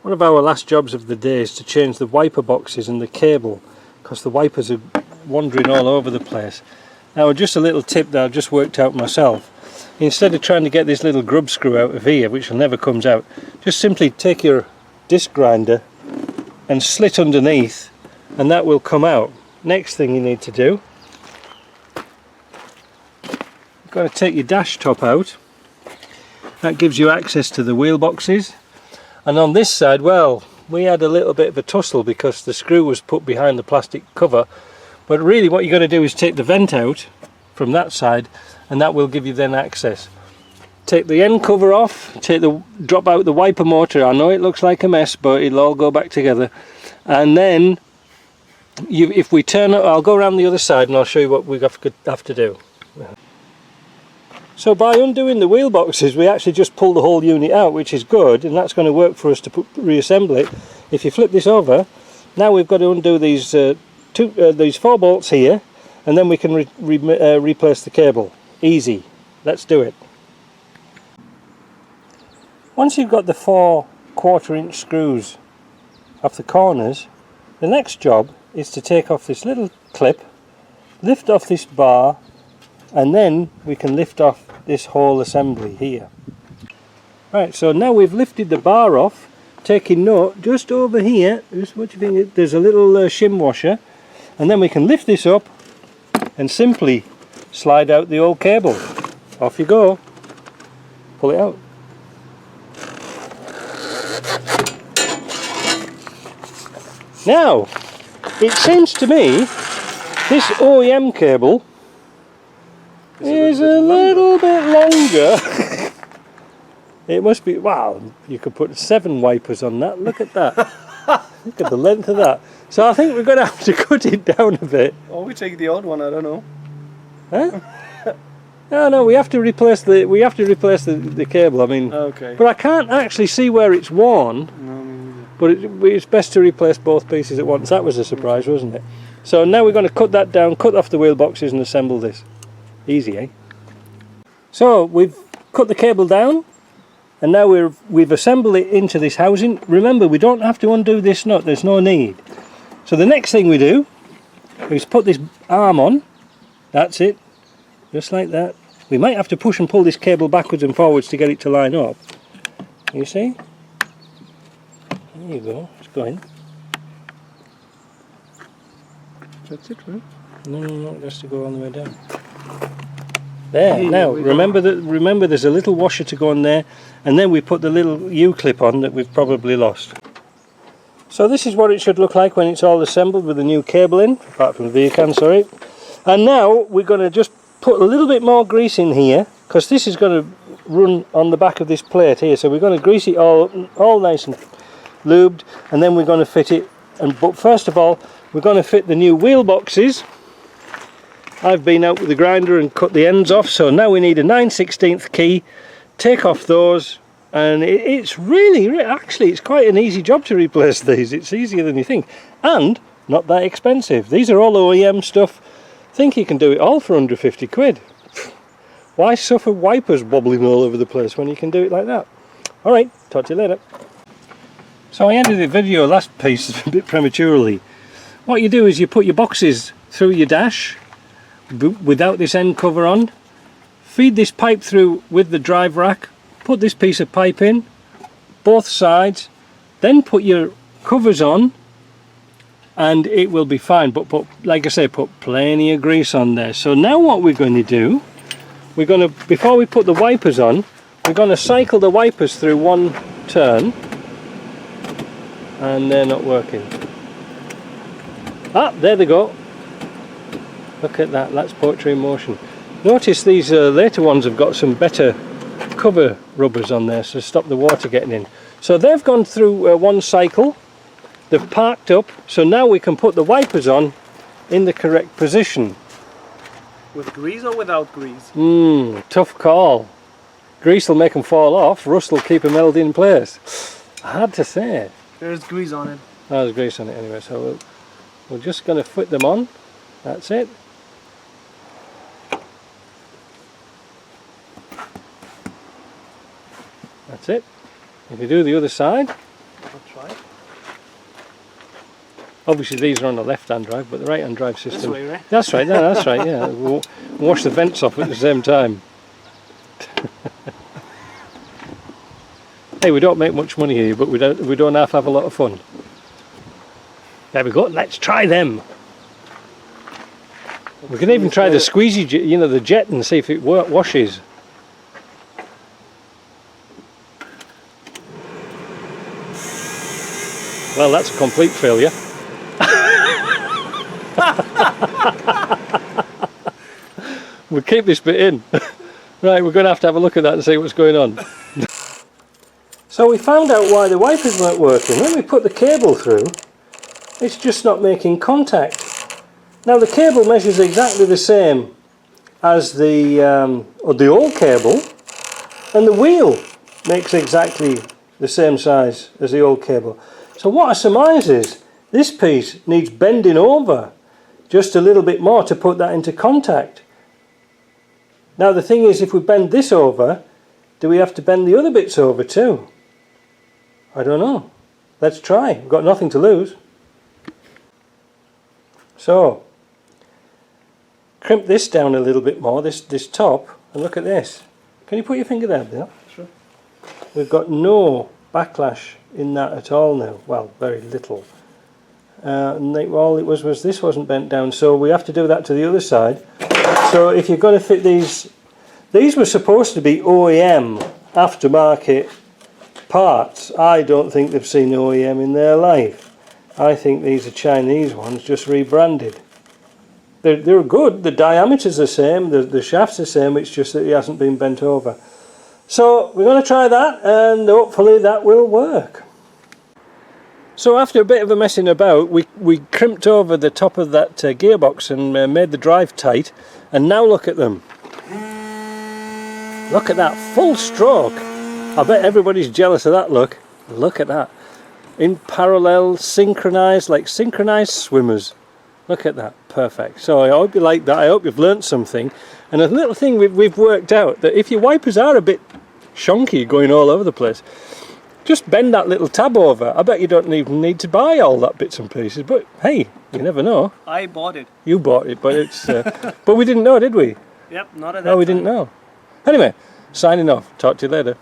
One of our last jobs of the day is to change the wiper boxes and the cable, because the wipers are wandering all over the place. Now, just a little tip that I've just worked out myself. Instead of trying to get this little grub screw out of here, which never comes out, just simply take your disc grinder and slit underneath, and that will come out. Next thing you need to do, you've got to take your dash top out. That gives you access to the wheel boxes. And on this side, well, we had a little bit of a tussle because the screw was put behind the plastic cover, but really what you're going to do is take the vent out from that side, and that will give you then access. Take the end cover off, drop out the wiper motor. I know it looks like a mess, but it'll all go back together. And then if we turn it, I'll go around the other side and I'll show you what we have to do. So by undoing the wheel boxes, we actually just pull the whole unit out, which is good, and that's going to work for us to reassemble it. If you flip this over, now we've got to undo these 4 bolts here, and then we can replace the cable. Easy. Let's do it. Once you've got the 4 1/4" screws off the corners, the next job is to take off this little clip, lift off this bar, and then we can lift off this whole assembly here. Right, so now we've lifted the bar off, taking note just over here, what do you think, there's a little shim washer, and then we can lift this up and simply slide out the old cable. Off you go. Pull it out. Now, it seems to me this OEM cable is a little bit longer. It must be, wow, you could put 7 wipers on that. Look at that. Look at the length of that. So I think we're going to have to cut it down a bit. Or we take the old one, I don't know. Huh? No, we have to replace the cable. I mean, okay. But I can't actually see where it's worn. No, but it's best to replace both pieces at once. That was a surprise, wasn't it? So now we're going to cut that down, cut off the wheel boxes and assemble this. Easy, eh? So we've cut the cable down, and now we've assembled it into this housing. Remember, we don't have to undo this nut, there's no need. So the next thing we do is put this arm on. That's it, just like that. We might have to push and pull this cable backwards and forwards to get it to line up. You see? There you go, it's going. that's it, right? No, it has to go all the way down. There, now remember there's a little washer to go on there, and then we put the little U-clip on that we've probably lost. So this is what it should look like when it's all assembled with the new cable in, apart from the V-can, sorry. And now we're going to just put a little bit more grease in here, because this is going to run on the back of this plate here, so we're going to grease it all nice and lubed, and then we're going to fit it. But first of all, we're going to fit the new wheel boxes. I've been out with the grinder and cut the ends off, so now we need a 9/16 key, take off those, and it's actually it's quite an easy job to replace these. It's easier than you think, and not that expensive. These are all OEM stuff. I think you can do it all for under 50 quid. Why suffer wipers wobbling all over the place when you can do it like that? Alright, talk to you later. So I ended the video last piece a bit prematurely. What you do is you put your boxes through your dash without this end cover on, feed this pipe through with the drive rack, put this piece of pipe in, both sides, then put your covers on, and it will be fine. But like I say, put plenty of grease on there. So now what we're going to do, before we put the wipers on, we're going to cycle the wipers through one turn, and they're not working. Ah, there they go. Look at that, that's poetry in motion. Notice these later ones have got some better cover rubbers on there, so stop the water getting in. So they've gone through one cycle, they've parked up, so now we can put the wipers on in the correct position. With grease or without grease? Tough call. Grease will make them fall off, rust will keep them held in place. Hard to say. There's grease on it. Oh, there's grease on it anyway, so we're just going to fit them on. That's it. That's it. If you do the other side, I'll try. Obviously these are on the left-hand drive, but the right-hand drive system. This way, right? That's right. No, that's right. Yeah, we'll wash the vents off at the same time. Hey, we don't make much money here, but we don't have to have a lot of fun. There we go. Let's try them. We can even try the squeezy, the jet, and see if it washes. Well, that's a complete failure. We'll keep this bit in. Right, we're going to have a look at that and see what's going on. So we found out why the wipers weren't working. When we put the cable through, it's just not making contact. Now the cable measures exactly the same as the old cable, and the wheel makes exactly the same size as the old cable. So what I surmise is this piece needs bending over just a little bit more to put that into contact. Now the thing is, if we bend this over, do we have to bend the other bits over too? I don't know. Let's try. We've got nothing to lose. So, crimp this down a little bit more, this top, and look at this. Can you put your finger there, Bill? Sure. We've got no backlash in that at all now. Well, very little. And all it was this wasn't bent down, so we have to do that to the other side. So if you're going to fit these were supposed to be OEM aftermarket parts. I don't think they've seen OEM in their life. I think these are Chinese ones, just rebranded. They're good, the diameter's the same, the shaft's the same, it's just that it hasn't been bent over. So we're going to try that, and hopefully that will work. So after a bit of a messing about, we crimped over the top of that gearbox and made the drive tight, and now look at them. Look at that, full stroke. I bet everybody's jealous of that look. Look at that. In parallel, synchronized, like synchronized swimmers. Look at that, perfect. So I hope you like that, I hope you've learnt something. And a little thing we've worked out, that if your wipers are a bit shonky going all over the place, just bend that little tab over. I bet you don't even need to buy all that bits and pieces, but hey, you never know. I bought it. You bought it, but it's but we didn't know, did we? Yep, not at that No, we time. didn't know. Anyway, signing off. Talk to you later.